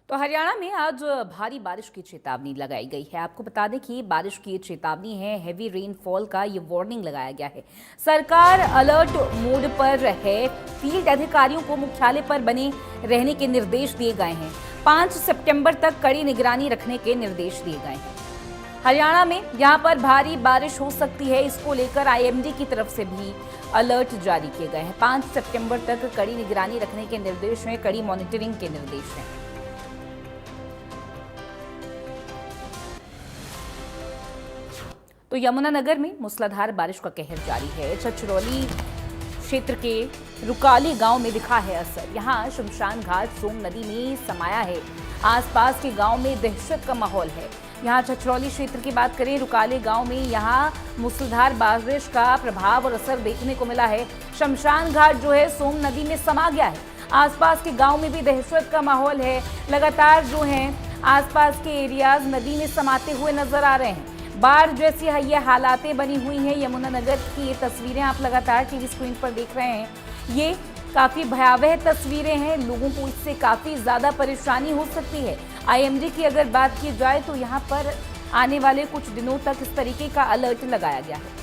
तो हरियाणा में आज भारी बारिश की चेतावनी लगाई गई है। आपको बता दें कि बारिश की ये चेतावनी है, हैवी रेनफॉल का ये वार्निंग लगाया गया है। सरकार अलर्ट मोड पर है। फील्ड अधिकारियों को मुख्यालय पर बने रहने के निर्देश दिए गए हैं। 5 सितंबर तक कड़ी निगरानी रखने के निर्देश दिए गए हैं। हरियाणा में यहां पर भारी बारिश हो सकती है, इसको लेकर आईएमडी की तरफ से भी अलर्ट जारी किए गए हैं। 5 सितंबर तक कड़ी निगरानी रखने के निर्देश हैं, कड़ी मॉनिटरिंग के निर्देश हैं। तो यमुनानगर में मूसलाधार बारिश का कहर जारी है। छछरौली क्षेत्र के रुकाली गांव में दिखा है असर। यहां शमशान घाट सोम नदी में समाया है। आसपास के गांव में दहशत का माहौल है। यहां छछरौली क्षेत्र की बात करें, रुकाली गांव में यहां मूसलाधार बारिश का प्रभाव और असर देखने को मिला है। शमशान घाट जो है सोम नदी में समा गया है। आसपास के गांव में भी दहशत का माहौल है। लगातार जो है आसपास के एरियाज नदी में समाते हुए नजर आ रहे हैं। बाढ़ जैसी ये हालातें बनी हुई हैं। यमुनानगर की ये तस्वीरें आप लगातार टीवी स्क्रीन पर देख रहे हैं। ये काफ़ी भयावह तस्वीरें हैं। लोगों को इससे काफ़ी ज़्यादा परेशानी हो सकती है। आईएमडी की अगर बात की जाए तो यहाँ पर आने वाले कुछ दिनों तक इस तरीके का अलर्ट लगाया गया है।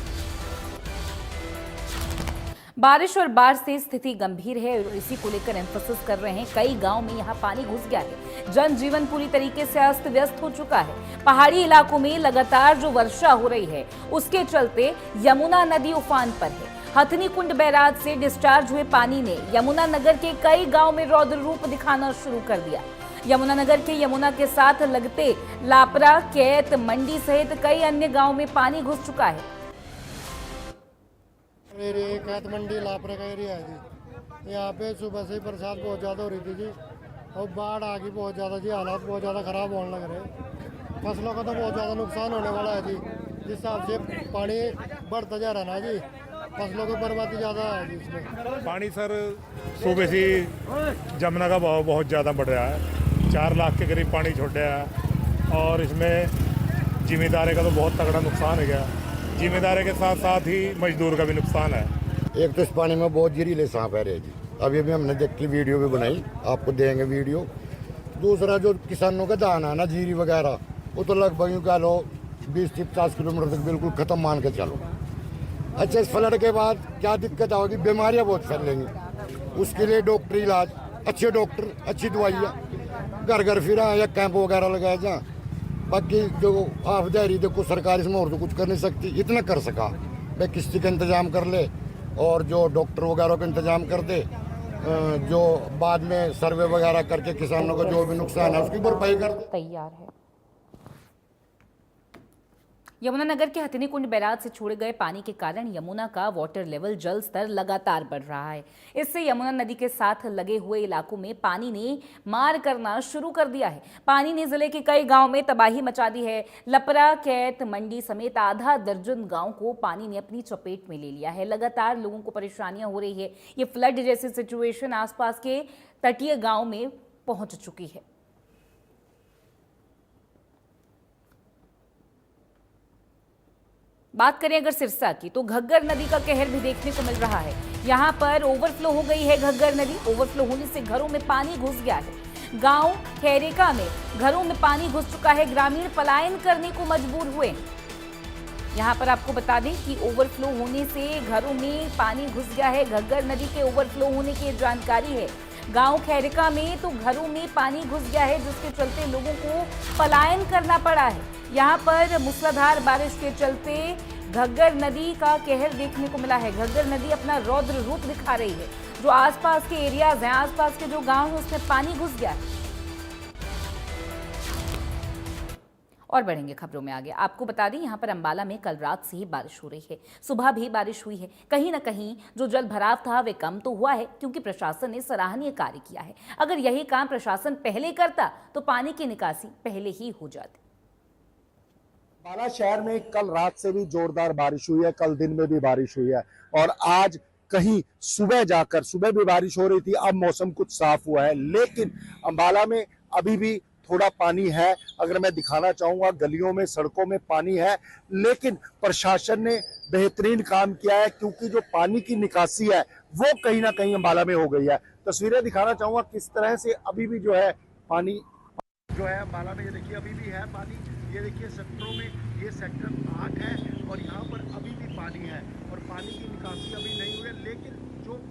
बारिश और बाढ़ से स्थिति गंभीर है और इसी को लेकर एम्फोसिस कर रहे हैं। कई गांव में यहां पानी घुस गया है। जनजीवन पूरी तरीके से अस्त व्यस्त हो चुका है। पहाड़ी इलाकों में लगातार जो वर्षा हो रही है उसके चलते यमुना नदी उफान पर है। हथनी कुंड बैराज से डिस्चार्ज हुए पानी ने यमुनानगर के कई गाँव में रौद्र रूप दिखाना शुरू कर दिया। यमुनानगर के यमुना के साथ लगते लापरा, कैत, मंडी सहित कई अन्य गाँव में पानी घुस चुका है। कैत मंडी लापरे का एरिया है जी। यहाँ पे सुबह से ही बरसात बहुत ज़्यादा हो रही थी जी, और बाढ़ आ गई बहुत ज़्यादा जी। हालात बहुत ज़्यादा ख़राब होने लग रहे हैं। फसलों का तो बहुत ज़्यादा नुकसान होने वाला है जी। जिस हिसाब से पानी बढ़ता जा रहा है ना जी, फसलों की बर्बादी ज़्यादा है जी इसमें। पानी सर सुबह से जमुना का बहाव बहुत ज़्यादा बढ़ रहा है। 4 लाख के करीब पानी छोड़ रहा है और इसमें जिम्मेदारी का तो बहुत तगड़ा नुकसान है गया। जिम्मेदारी के साथ साथ ही मजदूर का भी नुकसान है। एक तो इस पानी में बहुत जहरीले सांप आ रहे जी। अभी अभी हमने देख के वीडियो भी बनाई, आपको देंगे वीडियो। दूसरा जो किसानों का दाना है ना, जीरी वगैरह, वो तो लगभग यूँ कह लो 20 से 50 किलोमीटर तक बिल्कुल ख़त्म मान के चलो। अच्छा, इस फ्लड के बाद क्या दिक्कत आओगी? बीमारियाँ बहुत फैलेंगी। उसके लिए डॉक्टर इलाज, अच्छे डॉक्टर, अच्छी दवाइयाँ, घर घर फिरा या कैंप वगैरह लगाया जा। बाकी जो आपदारी देखो सरकार इसमें और तो कुछ कर नहीं सकती। इतना कर सका भाई, किस्ती का इंतजाम कर ले और जो डॉक्टर वगैरह का इंतजाम कर दे, जो बाद में सर्वे वगैरह करके किसानों का जो भी नुकसान है उसकी भरपाई कर दे। तैयार है। यमुनानगर के हथनी कुंड बैराज से छोड़े गए पानी के कारण यमुना का वाटर लेवल, जल स्तर लगातार बढ़ रहा है। इससे यमुना नदी के साथ लगे हुए इलाकों में पानी ने मार करना शुरू कर दिया है। पानी ने जिले के कई गांव में तबाही मचा दी है। लपरा, कैत, मंडी समेत आधा दर्जन गांव को पानी ने अपनी चपेट में ले लिया है। लगातार लोगों को परेशानियां हो रही है। ये फ्लड जैसी सिचुएशन आसपास के तटीय गाँव में पहुंच चुकी है। बात करें अगर सिरसा की, तो घग्गर नदी का कहर भी देखने को मिल रहा है। यहाँ पर ओवरफ्लो हो गई है घग्गर नदी। ओवरफ्लो होने से घरों में पानी घुस गया है। गांव खैरेका में घरों में पानी घुस चुका है। ग्रामीण पलायन करने को मजबूर हुए। यहाँ पर आपको बता दें कि ओवरफ्लो होने से घरों में पानी घुस गया है। घग्गर नदी के ओवरफ्लो होने की जानकारी है। गांव खैरेका में तो घरों में पानी घुस गया है, जिसके चलते लोगों को पलायन करना पड़ा है। यहाँ पर मूसलाधार बारिश के चलते घग्गर नदी का कहर देखने को मिला है। घग्गर नदी अपना रौद्र रूप दिखा रही है। जो आसपास के एरियाज हैं, आसपास के जो गांव हैं, उसमें पानी घुस गया है। और बढ़ेंगे खबरों में आगे। आपको बता दें, यहाँ पर अंबाला में कल रात से ही बारिश हो रही है। सुबह भी बारिश हुई है। कहीं ना कहीं जो जल भराव था वे कम तो हुआ है, क्योंकि प्रशासन ने सराहनीय कार्य किया है। अगर यही काम प्रशासन पहले करता तो पानी की निकासी पहले ही हो जाती। अंबाला शहर में कल रात से भी जोरदार बारिश हुई है, कल दिन में भी बारिश हुई है और आज कहीं सुबह भी बारिश हो रही थी। अब मौसम कुछ साफ हुआ है, लेकिन अंबाला में अभी भी थोड़ा पानी है। अगर मैं दिखाना चाहूंगा, गलियों में, सड़कों में पानी है, लेकिन प्रशासन ने बेहतरीन काम किया है, क्योंकि जो पानी की निकासी है वो कहीं ना कहीं अंबाला में हो गई है। तस्वीरें दिखाना चाहूंगा किस तरह से अभी भी जो है पानी जो है अम्बाला में, ये देखिए अभी भी है पानी। ये देखिए सेक्टरों में, ये सेक्टर 8 है और यहाँ पर अभी भी पानी है और पानी की निकासी अभी नहीं हुई है। लेकिन जो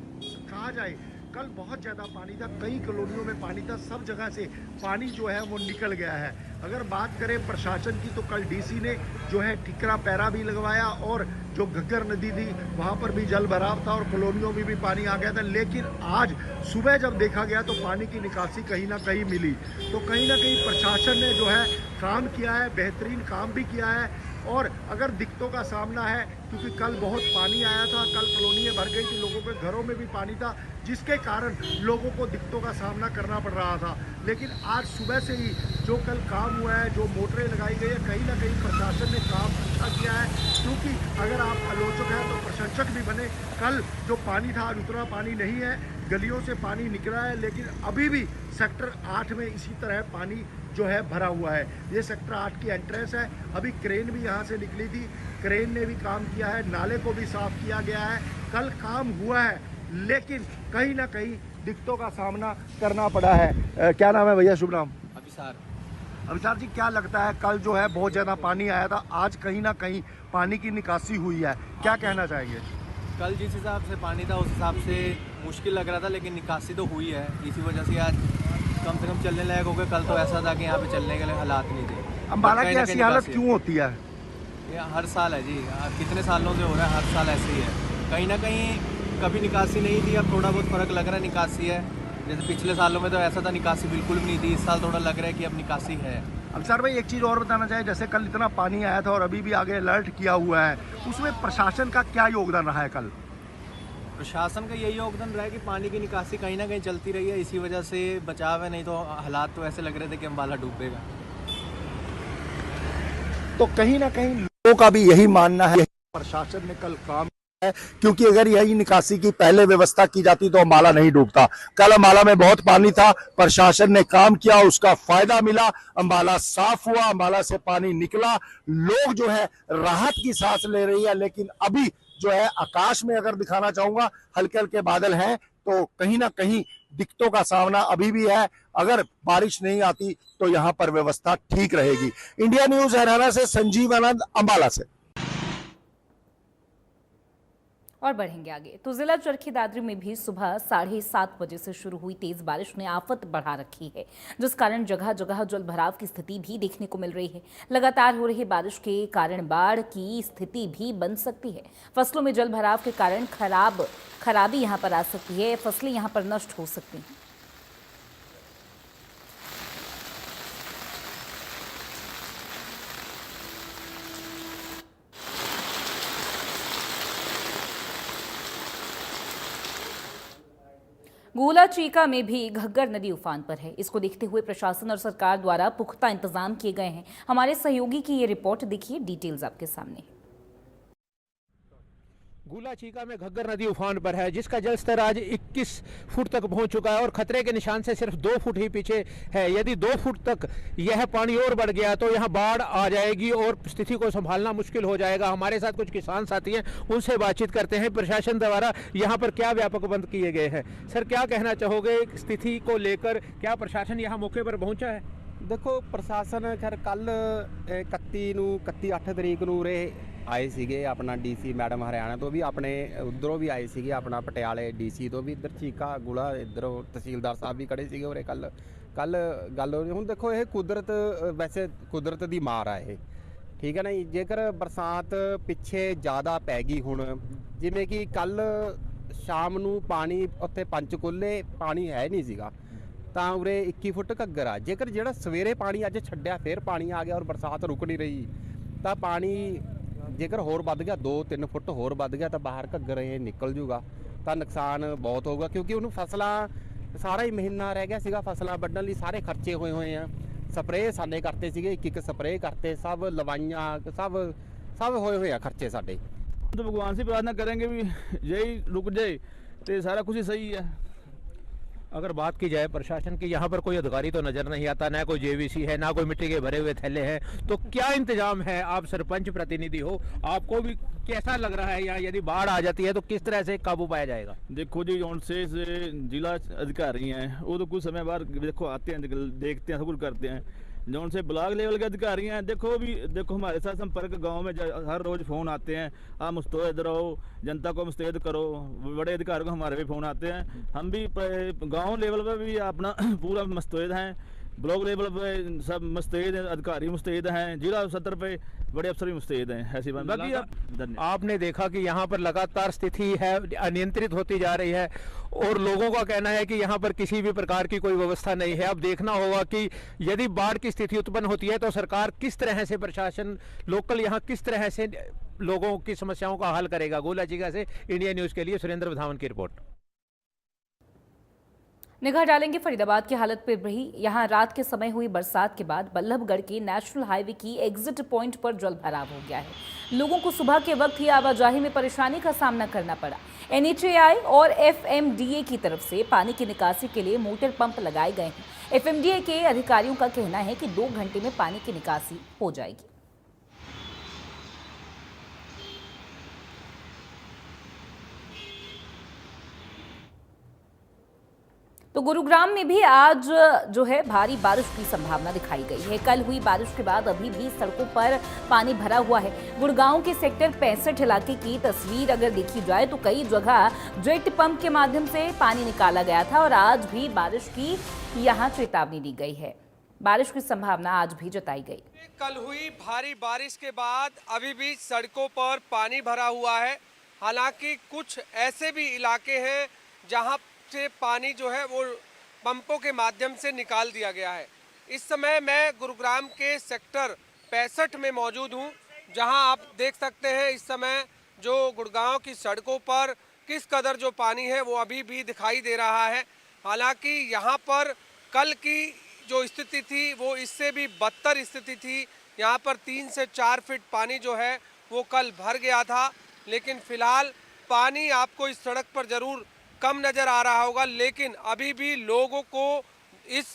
कहा जाए, कल बहुत ज़्यादा पानी था, कई कॉलोनियों में पानी था, सब जगह से पानी जो है वो निकल गया है। अगर बात करें प्रशासन की तो कल डीसी ने जो है ठिकरा पैरा भी लगवाया और जो घग्गर नदी थी वहाँ पर भी जल भराव था और कॉलोनियों में भी पानी आ गया था। लेकिन आज सुबह जब देखा गया तो पानी की निकासी कहीं ना कहीं मिली। तो कहीं ना कहीं प्रशासन ने जो है काम किया है, बेहतरीन काम भी किया है। और अगर दिक्कतों का सामना है, क्योंकि कल बहुत पानी आया था, कल कॉलोनियाँ भर गई थी, लोगों के घरों में भी पानी था, जिसके कारण लोगों को दिक्कतों का सामना करना पड़ रहा था। लेकिन आज सुबह से ही जो कल काम हुआ है, जो मोटरें लगाई गई है, कहीं ना कहीं प्रशासन ने काम अच्छा किया है। क्योंकि अगर आप आलोचक हैं तो प्रशंसक भी बने। कल जो पानी था आज उतना पानी नहीं है, गलियों से पानी निकला है, लेकिन अभी भी सेक्टर 8 में इसी तरह पानी जो है भरा हुआ है। ये सेक्टर 8 की एंट्रेंस है। अभी क्रेन भी यहाँ से निकली थी, क्रेन ने भी काम किया है, नाले को भी साफ किया गया है। कल काम हुआ है, लेकिन कहीं ना कहीं दिक्कतों का सामना करना पड़ा है। क्या नाम है भैया, शुभ नाम? अभिसार जी, क्या लगता है कल जो है बहुत ज़्यादा पानी आया था, आज कहीं ना कहीं पानी की निकासी हुई है, क्या कहना चाहेंगे? कल जिस हिसाब से पानी था उस हिसाब से मुश्किल लग रहा था, लेकिन निकासी तो हुई है। इसी वजह से आज कम से कम चलने लायक हो गए। कल तो ऐसा था कि यहाँ पे चलने के लिए हालात नहीं थे। अम्बाला की ऐसी हालत क्यों होती है? ये हर साल है जी, कितने सालों से हो रहा है, हर साल ऐसे ही है। कहीं ना कहीं कभी निकासी नहीं थी, अब थोड़ा बहुत फ़र्क लग रहा है, निकासी है। जैसे पिछले सालों में तो ऐसा था निकासी बिल्कुल भी नहीं थी, इस साल थोड़ा लग रहा है कि अब निकासी है। अब सर भाई एक चीज़ और बताना चाहिए, जैसे कल इतना पानी आया था और अभी भी आगे अलर्ट किया हुआ है, उसमें प्रशासन का क्या योगदान रहा है? कल प्रशासन का यही योगदान रहा है कि पानी की निकासी कहीं ना कहीं चलती रही है, इसी वजह से बचाव है। नहीं तो हालात तो ऐसे लग रहे थे कि अम्बाला डूबेगा। तो कहीं ना कहीं लोगों का भी यही मानना है, प्रशासन ने कल काम किया है, क्योंकि अगर यही निकासी की पहले व्यवस्था की जाती तो अम्बाला नहीं डूबता। कल अम्बाला में बहुत पानी था, प्रशासन ने काम किया, उसका फायदा मिला, अम्बाला साफ हुआ, अम्बाला से पानी निकला, लोग जो है राहत की सांस ले रही है। लेकिन अभी जो है आकाश में अगर दिखाना चाहूंगा, हल्के हल्के बादल हैं, तो कहीं ना कहीं दिक्कतों का सामना अभी भी है। अगर बारिश नहीं आती तो यहाँ पर व्यवस्था ठीक रहेगी। इंडिया न्यूज हरियाणा से संजीव आनंद, अम्बाला से। और बढ़ेंगे आगे तो जिला चरखी दादरी में भी सुबह 7:30 बजे से शुरू हुई तेज बारिश ने आफत बढ़ा रखी है, जिस कारण जगह जगह जल भराव की स्थिति भी देखने को मिल रही है। लगातार हो रही बारिश के कारण बाढ़ की स्थिति भी बन सकती है। फसलों में जल भराव के कारण खराबी यहां पर आ सकती है, फसलें यहां पर नष्ट हो सकती हैं। गोला चीका में भी घग्गर नदी उफान पर है। इसको देखते हुए प्रशासन और सरकार द्वारा पुख्ता इंतजाम किए गए हैं। हमारे सहयोगी की ये रिपोर्ट देखिए, डिटेल्स आपके सामने। गोला चीका में घग्गर नदी उफान पर है, जिसका जलस्तर आज 21 फुट तक पहुंच चुका है और खतरे के निशान से सिर्फ 2 फुट ही पीछे है। यदि 2 फुट तक यह पानी और बढ़ गया तो यहां बाढ़ आ जाएगी और स्थिति को संभालना मुश्किल हो जाएगा। हमारे साथ कुछ किसान साथी हैं, उनसे बातचीत करते हैं। प्रशासन द्वारा यहाँ पर क्या व्यापक बंद किए गए हैं? सर, क्या कहना चाहोगे स्थिति को लेकर? क्या प्रशासन यहाँ मौके पर पहुँचा है? देखो, प्रशासन खैर कल 31 तरीक ਨੂੰ ਉਰੇ ਆਏ ਸੀਗੇ। ਆਪਣਾ ਡੀਸੀ ਮੈਡਮ ਹਰਿਆਣਾ ਤੋਂ ਵੀ ਆਪਣੇ ਉਧਰੋਂ ਵੀ ਆਏ ਸੀਗੇ, ਆਪਣਾ ਪਟਿਆਲੇ ਡੀਸੀ ਤੋਂ ਵੀ, ਇੱਧਰ ਚੀਕਾ ਗੁਲਾ ਇੱਧਰੋਂ ਤਹਿਸੀਲਦਾਰ ਸਾਹਿਬ ਵੀ ਖੜੇ ਸੀਗੇ ਉਰੇ। ਕੱਲ ਗੱਲ ਹੋਈ। ਹੁਣ ਦੇਖੋ, ਇਹ ਕੁਦਰਤ, ਵੈਸੇ ਕੁਦਰਤ ਦੀ ਮਾਰ ਆ ਇਹ, ਠੀਕ ਹੈ ਨਾ ਜੀ। ਜੇਕਰ ਬਰਸਾਤ ਪਿੱਛੇ ਜ਼ਿਆਦਾ ਪੈ ਗਈ, ਹੁਣ ਜਿਵੇਂ ਕਿ ਕੱਲ ਸ਼ਾਮ ਨੂੰ ਪਾਣੀ ਉੱਥੇ ਪੰਚਕੂਲੇ ਪਾਣੀ ਹੈ ਨਹੀਂ ਸੀਗਾ, ਤਾਂ ਉਰੇ 21 ਫੁੱਟ ਘੱਗਰ ਆ। ਜੇਕਰ ਜਿਹੜਾ ਸਵੇਰੇ ਪਾਣੀ ਅੱਜ ਛੱਡਿਆ, ਫਿਰ ਪਾਣੀ ਆ ਗਿਆ ਔਰ ਬਰਸਾਤ ਰੁਕ ਨਹੀਂ ਰਹੀ, ਤਾਂ ਪਾਣੀ ਜੇਕਰ ਹੋਰ ਵੱਧ ਗਿਆ, 2-3 ਫੁੱਟ ਹੋਰ ਵੱਧ ਗਿਆ, ਤਾਂ ਬਾਹਰ ਘੱਗਰ ਇਹ ਨਿਕਲ ਜੂਗਾ, ਤਾਂ ਨੁਕਸਾਨ ਬਹੁਤ ਹੋਊਗਾ। ਕਿਉਂਕਿ ਉਹਨੂੰ ਫਸਲਾਂ, ਸਾਰਾ ਹੀ ਮਹੀਨਾ ਰਹਿ ਗਿਆ ਸੀਗਾ ਫਸਲਾਂ ਵੱਢਣ ਲਈ, ਸਾਰੇ ਖਰਚੇ ਹੋਏ ਆ। ਸਪਰੇਅ ਸਾਨੇ ਕਰਤੇ ਸੀਗੇ, ਇੱਕ ਸਪਰੇਅ ਕਰਤੇ, ਸਭ ਲਵਾਈਆਂ, ਸਭ ਹੋਏ ਆ ਖਰਚੇ ਸਾਡੇ। तो भगवान से प्रार्थना करेंगे भी यही रुक जाए तो सारा कुछ ही सही है। अगर बात की जाए प्रशासन की, यहाँ पर कोई अधिकारी तो नजर नहीं आता, ना कोई जेवीसी है, ना कोई मिट्टी के भरे हुए थैले हैं, तो क्या इंतजाम है? आप सरपंच प्रतिनिधि हो, आपको भी कैसा लग रहा है यहाँ यदि बाढ़ आ जाती है तो किस तरह से काबू पाया जाएगा? देखो जी, जौन से जिला अधिकारी हैं वो तो कुछ समय बाद देखो आते हैं, देखते हैं, सब कुछ करते हैं। जौन से ब्लॉक लेवल के अधिकारी हैं देखो हमारे साथ संपर्क गांव में हर रोज फ़ोन आते हैं, आप मुस्तैद रहो, जनता को मुस्तैद करो। बड़े अधिकारियों को हमारे भी फ़ोन आते हैं, हम भी गांव लेवल पर भी अपना पूरा मुस्तैद हैं, ब्लॉक लेवल पे सब मुस्तैद हैं, अधिकारी मुस्तैद हैं, जिला सतर पे बड़े अफसर भी मुस्तैद हैं। ऐसी बात बाकी आपने देखा कि यहाँ पर लगातार स्थिति है अनियंत्रित होती जा रही है और लोगों का कहना है कि यहाँ पर किसी भी प्रकार की कोई व्यवस्था नहीं है। अब देखना होगा कि यदि बाढ़ की स्थिति उत्पन्न होती है तो सरकार किस तरह से, प्रशासन लोकल यहाँ किस तरह से लोगों की समस्याओं का हल करेगा। गोलाचिका से इंडिया न्यूज़ के लिए सुरेंद्र विधावन की रिपोर्ट। निगाह डालेंगे फरीदाबाद की हालत पर भी। यहाँ रात के समय हुई बरसात के बाद बल्लभगढ़ के नेशनल हाईवे की एग्जिट पॉइंट पर जल भराव हो गया है। लोगों को सुबह के वक्त ही आवाजाही में परेशानी का सामना करना पड़ा। NHAI और FMDA की तरफ से पानी की निकासी के लिए मोटर पंप लगाए गए हैं। FMDA के अधिकारियों का कहना है कि 2 घंटे में पानी की निकासी हो जाएगी। तो गुरुग्राम में भी आज जो है भारी बारिश की संभावना दिखाई गई है। कल हुई बारिश के बाद अभी भी सड़कों पर पानी भरा हुआ है। गुड़गांव के सेक्टर 65 इलाके की तस्वीर अगर देखी जाए तो कई जगह जेट पंप के माध्यम से पानी निकाला गया था और आज भी बारिश की यहां चेतावनी दी गई है। बारिश की संभावना आज भी जताई गई। कल हुई भारी बारिश के बाद अभी भी सड़कों पर पानी भरा हुआ है। हालांकि कुछ ऐसे भी इलाके हैं जहां से पानी जो है वो पंपों के माध्यम से निकाल दिया गया है। इस समय मैं गुरुग्राम के सेक्टर 65 में मौजूद हूं, जहां आप देख सकते हैं इस समय जो गुड़गांव की सड़कों पर किस कदर जो पानी है वो अभी भी दिखाई दे रहा है। हालांकि यहां पर कल की जो स्थिति थी वो इससे भी बदतर स्थिति थी। यहां पर 3 से 4 फीट पानी जो है वो कल भर गया था, लेकिन फिलहाल पानी आपको इस सड़क पर ज़रूर कम नज़र आ रहा होगा, लेकिन अभी भी लोगों को इस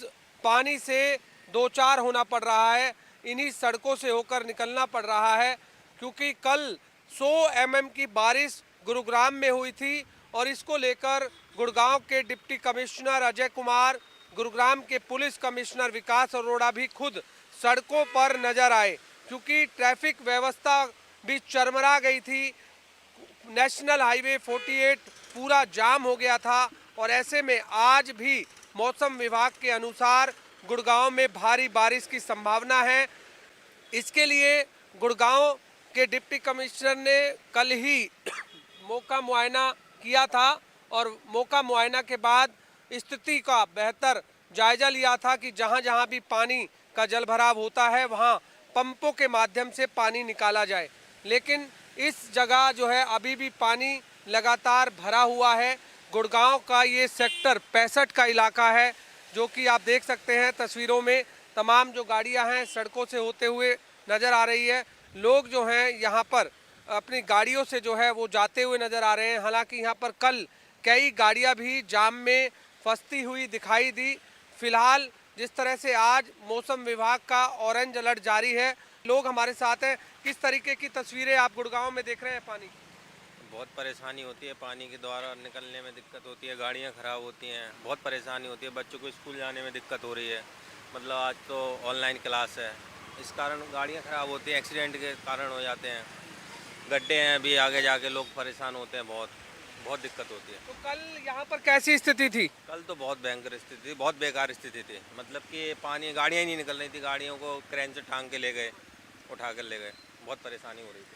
पानी से दो चार होना पड़ रहा है। इन्हीं सड़कों से होकर निकलना पड़ रहा है, क्योंकि कल 100 mm की बारिश गुरुग्राम में हुई थी और इसको लेकर गुड़गांव के डिप्टी कमिश्नर अजय कुमार, गुरुग्राम के पुलिस कमिश्नर विकास अरोड़ा भी खुद सड़कों पर नजर आए, क्योंकि ट्रैफिक व्यवस्था भी चरमरा गई थी। नेशनल हाईवे 48 पूरा जाम हो गया था और ऐसे में आज भी मौसम विभाग के अनुसार गुड़गांव में भारी बारिश की संभावना है। इसके लिए गुड़गांव के डिप्टी कमिश्नर ने कल ही मौका मुआयना किया था और मौका मुआयना के बाद स्थिति का बेहतर जायजा लिया था कि जहां जहां भी पानी का जल भराव होता है वहां पंपों के माध्यम से पानी निकाला जाए। लेकिन इस जगह जो है अभी भी पानी लगातार भरा हुआ है। गुड़गांव का ये सेक्टर 65 का इलाका है, जो कि आप देख सकते हैं तस्वीरों में। तमाम जो गाड़ियां हैं सड़कों से होते हुए नज़र आ रही है। लोग जो हैं यहाँ पर अपनी गाड़ियों से जो है वो जाते हुए नज़र आ रहे हैं। हालांकि यहाँ पर कल कई गाड़ियाँ भी जाम में फंसती हुई दिखाई दी। फिलहाल जिस तरह से आज मौसम विभाग का ऑरेंज अलर्ट जारी है, लोग हमारे साथ हैं। किस तरीके की तस्वीरें आप गुड़गांव में देख रहे हैं? पानी बहुत परेशानी होती है, पानी के द्वारा निकलने में दिक्कत होती है, गाड़ियाँ ख़राब होती हैं, बहुत परेशानी होती है। बच्चों को स्कूल जाने में दिक्कत हो रही है। मतलब आज तो ऑनलाइन क्लास है, इस कारण गाड़ियाँ ख़राब होती हैं, एक्सीडेंट के कारण हो जाते हैं। गड्ढे हैं, अभी आगे जाके लोग परेशान होते हैं, बहुत दिक्कत होती है। तो कल यहाँ पर कैसी स्थिति थी? कल तो बहुत भयंकर स्थिति थी, बहुत बेकार स्थिति थी। मतलब कि पानी, गाड़ियाँ ही नहीं निकल रही थी, गाड़ियों को क्रेन से टांग के ले गए, उठा कर ले गए। बहुत परेशानी हो रही थी,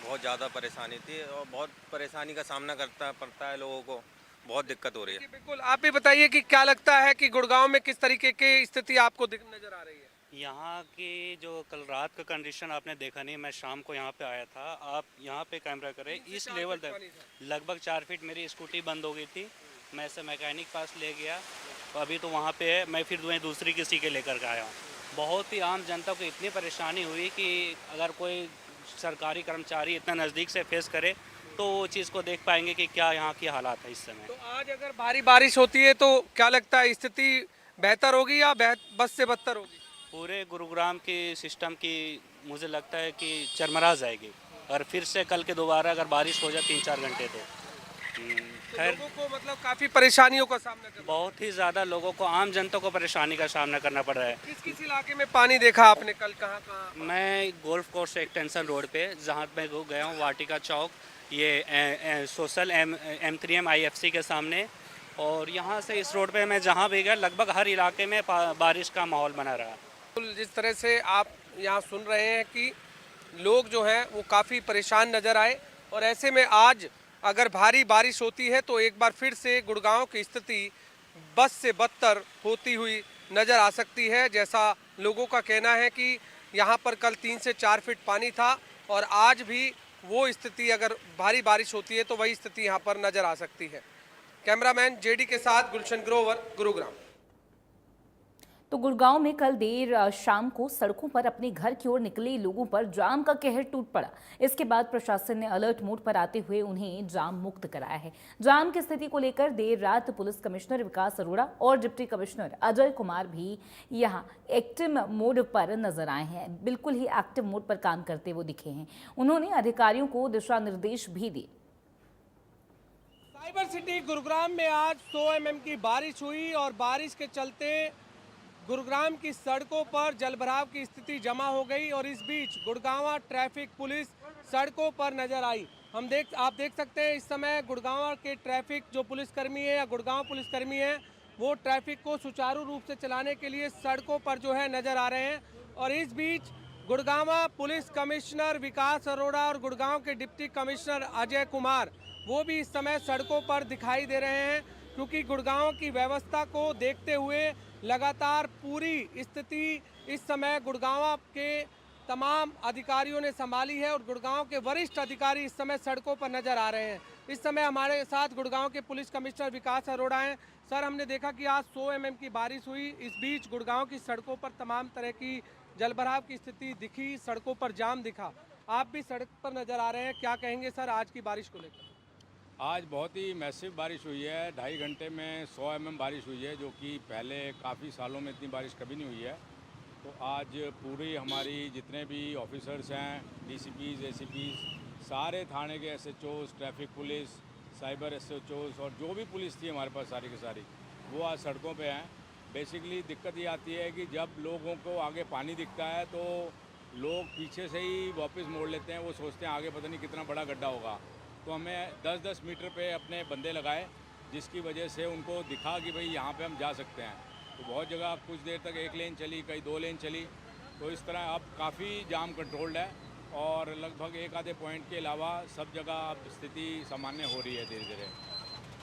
बहुत ज़्यादा परेशानी थी और बहुत परेशानी का सामना करता पड़ता है लोगों को, बहुत दिक्कत हो रही है। बिल्कुल, आप भी बताइए कि क्या लगता है कि गुड़गांव में किस तरीके की स्थिति आपको नजर आ रही है? यहाँ की जो कल रात का कंडीशन आपने देखा नहीं, मैं शाम को यहाँ पे आया था। आप यहाँ पे कैमरा करें, इस लेवल तक लगभग 4 फीट मेरी स्कूटी बंद हो गई थी। मैं इसे मैकेनिक पास ले गया, तो अभी तो वहाँ पे है, मैं फिर दूसरी किसी के लेकर के आया हूँ। बहुत ही आम जनता को इतनी परेशानी हुई कि अगर कोई सरकारी कर्मचारी इतना नज़दीक से फेस करे तो तो वो चीज़ को देख पाएंगे कि क्या यहाँ की हालात है इस समय। तो आज अगर भारी बारिश होती है तो क्या लगता है स्थिति बेहतर होगी या बस से बदतर होगी? पूरे गुरुग्राम की सिस्टम की मुझे लगता है कि चरमरा जाएगी, और फिर से कल के दोबारा अगर बारिश हो जाए 3-4 घंटे तो खैर लोगों को मतलब काफी परेशानियों का सामना करना, बहुत ही ज़्यादा लोगों को, आम जनता को परेशानी का सामना करना पड़ रहा है। किस किस इलाके में पानी देखा आपने कल, कहाँ कहाँ? मैं गोल्फ कोर्स एक्सटेंशन रोड पे जहाँ मैं गया हूँ, वाटिका चौक, ये सोशल M3M IFC के सामने, और यहाँ से इस रोड पे मैं जहाँ भी गया लगभग हर इलाके में बारिश का माहौल बना रहा। जिस तरह से आप यहाँ सुन रहे हैं कि लोग जो हैं वो काफ़ी परेशान नज़र आए, और ऐसे में आज अगर भारी बारिश होती है तो एक बार फिर से गुड़गांव की स्थिति बस से बदतर होती हुई नज़र आ सकती है। जैसा लोगों का कहना है कि यहाँ पर कल 3 से 4 फीट पानी था, और आज भी वो स्थिति, अगर भारी बारिश होती है तो वही स्थिति यहाँ पर नज़र आ सकती है। कैमरामैन जेडी के साथ गुलशन ग्रोवर, गुरुग्राम। तो गुड़गांव में कल देर शाम को सड़कों पर अपने घर की ओर निकले लोगों पर जाम का कहर टूट पड़ा। इसके बाद प्रशासन ने अलर्ट मोड पर आते हुए उन्हें जाम मुक्त कराया है। जाम की स्थिति को लेकर देर रात पुलिस कमिश्नर विकास अरोड़ा और डिप्टी कमिश्नर अजय कुमार भी यहां एक्टिव मोड पर नजर आए हैं। बिल्कुल ही एक्टिव मोड पर काम करते वो दिखे हैं। उन्होंने अधिकारियों को दिशा निर्देश भी दिए। साइबर सिटी गुरुग्राम में आज 100 mm की बारिश हुई, और बारिश के चलते गुरुग्राम की सड़कों पर जलभराव की स्थिति जमा हो गई, और इस बीच गुड़गांव ट्रैफिक पुलिस सड़कों पर नजर आई। आप देख सकते हैं इस समय गुड़गांव के ट्रैफिक जो पुलिसकर्मी है या गुड़गांव पुलिसकर्मी है वो ट्रैफिक को सुचारू रूप से चलाने के लिए सड़कों पर जो है नजर आ रहे हैं। और इस बीच गुड़गांव पुलिस कमिश्नर विकास अरोड़ा और गुड़गांव के डिप्टी कमिश्नर अजय कुमार वो भी इस समय सड़कों पर दिखाई दे रहे हैं, क्योंकि गुड़गांव की व्यवस्था को देखते हुए लगातार पूरी स्थिति इस समय गुड़गांव के तमाम अधिकारियों ने संभाली है, और गुड़गांव के वरिष्ठ अधिकारी इस समय सड़कों पर नजर आ रहे हैं। इस समय हमारे साथ गुड़गांव के पुलिस कमिश्नर विकास अरोड़ा हैं। सर, हमने देखा कि आज 100 mm की बारिश हुई, इस बीच गुड़गांव की सड़कों पर तमाम तरह की जलभराव की स्थिति दिखी, सड़कों पर जाम दिखा। आप भी सड़क पर नजर आ रहे हैं, क्या कहेंगे सर आज की बारिश को लेकर? आज बहुत ही मैसिव बारिश हुई है। 2.5 घंटे में 100 mm बारिश हुई है, जो कि पहले काफ़ी सालों में इतनी बारिश कभी नहीं हुई है। तो आज पूरी हमारी जितने भी ऑफिसर्स हैं, DCPs, ACPs, सारे थाने के SHOs, traffic police, cyber SHOs और जो भी पुलिस थी हमारे पास सारी की सारी, वो आज सड़कों पे हैं। बेसिकली दिक्कत ये आती है कि जब लोगों को आगे पानी दिखता है तो लोग पीछे से ही वापस मोड़ लेते हैं। वो सोचते हैं आगे पता नहीं कितना बड़ा गड्ढा होगा, तो हमें 10-10 मीटर पे अपने बंदे लगाए, जिसकी वजह से उनको दिखा कि भाई यहाँ पे हम जा सकते हैं। तो बहुत जगह कुछ देर तक 1 लेन चली, कहीं 2 लेन चली, तो इस तरह अब काफ़ी जाम कंट्रोल्ड है, और लगभग 1 आधे पॉइंट के अलावा सब जगह अब स्थिति सामान्य हो रही है धीरे धीरे।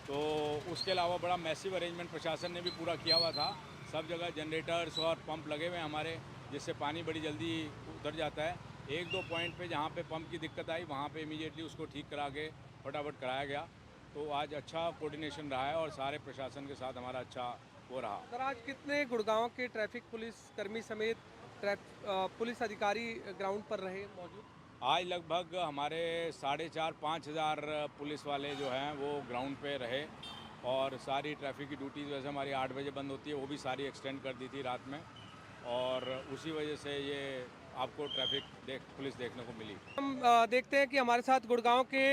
तो उसके अलावा बड़ा मैसिव अरेंजमेंट प्रशासन ने भी पूरा किया हुआ था। सब जगह जनरेटर्स और पंप लगे हुए हैं हमारे, जिससे पानी बड़ी जल्दी उतर जाता है। 1-2 पॉइंट पे जहाँ पे पंप की दिक्कत आई वहाँ पे इमीडिएटली उसको ठीक करा के फटाफट कराया गया। तो आज अच्छा कोऑर्डिनेशन रहा है और सारे प्रशासन के साथ हमारा अच्छा हो रहा। सर, आज कितने गुड़गांव के ट्रैफिक पुलिस कर्मी समेत पुलिस अधिकारी ग्राउंड पर रहे मौजूद? आज लगभग हमारे 4,500-5 हज़ार पुलिस वाले जो हैं वो ग्राउंड पे रहे, और सारी ट्रैफिक की ड्यूटीज़ वैसे हमारी 8 बजे बंद होती है, वो भी सारी एक्सटेंड कर दी थी रात में, और उसी वजह से ये आपको ट्रैफिक पुलिस देखने को मिली। हम देखते हैं कि हमारे साथ गुड़गांव के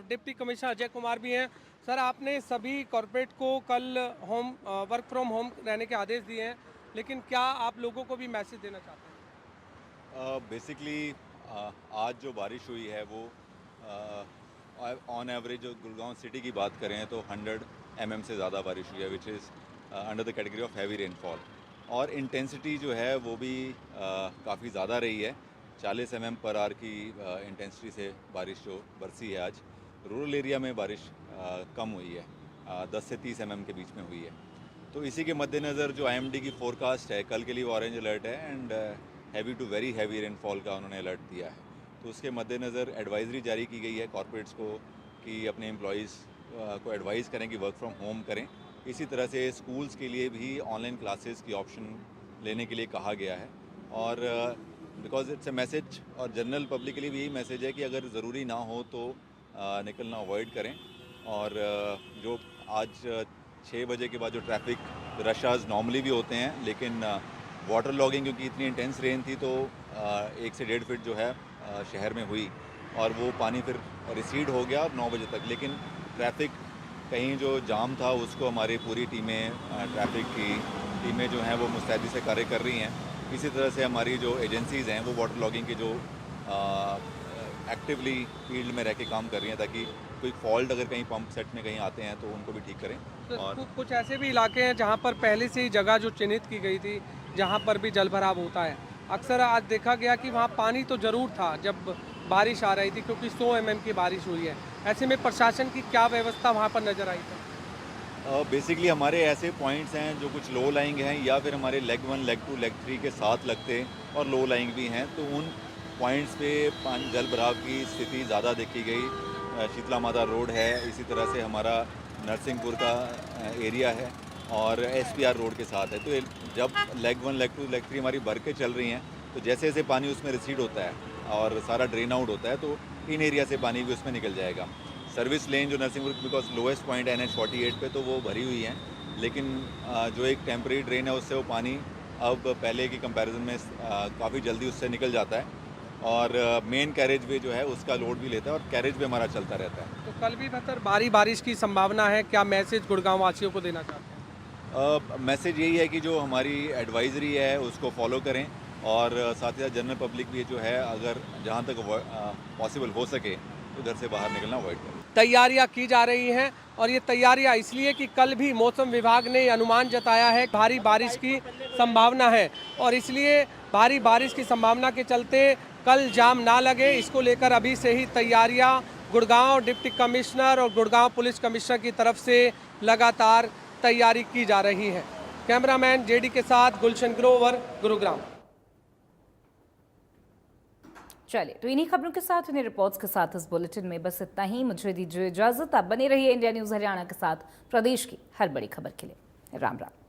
डिप्टी कमिश्नर अजय कुमार भी हैं। सर, आपने सभी कॉर्पोरेट को कल वर्क फ्रॉम होम रहने के आदेश दिए हैं, लेकिन क्या आप लोगों को भी मैसेज देना चाहते हैं? बेसिकली आज जो बारिश हुई है वो ऑन एवरेज जो गुड़गांव सिटी की बात करें तो 100 mm से ज़्यादा बारिश हुई है, which is under the category of heavy rainfall. और इंटेंसिटी जो है वो भी काफ़ी ज़्यादा रही है। 40 mm/h की इंटेंसिटी से बारिश जो बरसी है आज। रूरल एरिया में बारिश कम हुई है, 10 से 30 mm के बीच में हुई है। तो इसी के मद्देनज़र जो IMD की फोरकास्ट है, कल के लिए ऑरेंज अलर्ट है and heavy to very heavy rainfall का उन्होंने अलर्ट दिया है। तो उसके मद्देनज़र एडवाइजरी जारी की गई है कॉर्पोरेट्स को कि अपने एम्प्लॉइज़ को एडवाइज़ करें कि वर्क फ्रॉम होम करें। इसी तरह से स्कूल्स के लिए भी ऑनलाइन क्लासेस की ऑप्शन लेने के लिए कहा गया है। और बिकॉज इट्स ए मैसेज, और जनरल पब्लिक के लिए भी यही मैसेज है कि अगर ज़रूरी ना हो तो निकलना अवॉइड करें। और जो आज 6 बजे के बाद जो ट्रैफिक रश आवर्स नॉर्मली भी होते हैं, लेकिन वाटर लॉगिंग क्योंकि इतनी इंटेंस रेन थी तो 1 से 1.5 फीट जो है शहर में हुई और वो पानी फिर रिसीड हो गया 9 बजे तक। लेकिन ट्रैफिक कहीं जो जाम था उसको हमारी पूरी टीमें, ट्रैफिक की टीमें जो हैं वो मुस्तैदी से कार्य कर रही हैं। इसी तरह से हमारी जो एजेंसीज़ हैं वो वाटर लॉगिंग की जो एक्टिवली फील्ड में रह के काम कर रही हैं ताकि कोई फॉल्ट अगर कहीं पंप सेट में कहीं आते हैं तो उनको भी ठीक करें। और कुछ ऐसे भी इलाके हैं जहाँ पर पहले से ही जगह जो चिन्हित की गई थी जहाँ पर भी जल भराव होता है। अक्सर आज देखा गया कि वहाँ पानी तो ज़रूर था जब बारिश आ रही थी, क्योंकि 100 mm की बारिश हुई है। ऐसे में प्रशासन की क्या व्यवस्था वहाँ पर नज़र आई थी? बेसिकली हमारे ऐसे पॉइंट्स हैं जो कुछ लो लाइंग हैं या फिर हमारे लेग 1, लेग 2, लेग 3 के साथ लगते और लो लाइंग भी हैं, तो उन पॉइंट्स पे जल भराव की स्थिति ज़्यादा देखी गई। शीतला माता रोड है, इसी तरह से हमारा नरसिंहपुर का एरिया है और SPR रोड के साथ है। तो जब लेग 1, लेग 2, लेग 3 हमारी भर के चल रही हैं तो जैसे जैसे पानी उसमें रिसीड होता है और सारा ड्रेन आउट होता है तो इन एरिया से पानी भी उसमें निकल जाएगा। सर्विस लेन जो नरसिंहपुर बिकॉज लोएस्ट पॉइंट है NH48 पे तो वो भरी हुई है, लेकिन जो एक टेम्परेरी ड्रेन है उससे वो पानी अब पहले की कंपैरिजन में काफ़ी जल्दी उससे निकल जाता है और मेन कैरेज वे जो है उसका लोड भी लेता है और कैरेज वे हमारा चलता रहता है। तो कल भी बेहतर बारिश की संभावना है, क्या मैसेज गुड़गांव वासियों को देना चाहते हैं? मैसेज यही है कि जो हमारी एडवाइजरी है उसको फॉलो करें और साथ ही साथ जनरल पब्लिक भी जो है अगर जहाँ तक पॉसिबल हो सके तो घर से बाहर निकलना अवॉइड करें। तैयारियां की जा रही हैं और ये तैयारियां इसलिए कि कल भी मौसम विभाग ने अनुमान जताया है भारी बारिश की संभावना है और इसलिए भारी बारिश की संभावना के चलते कल जाम ना लगे, इसको लेकर अभी से ही तैयारियां गुड़गांव डिप्टी कमिश्नर और गुड़गांव पुलिस कमिश्नर की तरफ से लगातार तैयारी की जा रही है। कैमरामैन JD के साथ गुलशन ग्रोवर, गुरुग्राम। चलिए, तो इन्हीं खबरों के साथ, इन्हीं रिपोर्ट्स के साथ इस बुलेटिन में बस इतना ही। मुझे दीजिए इजाजत। आप बने रहिए इंडिया न्यूज़ हरियाणा के साथ प्रदेश की हर बड़ी खबर के लिए। राम राम।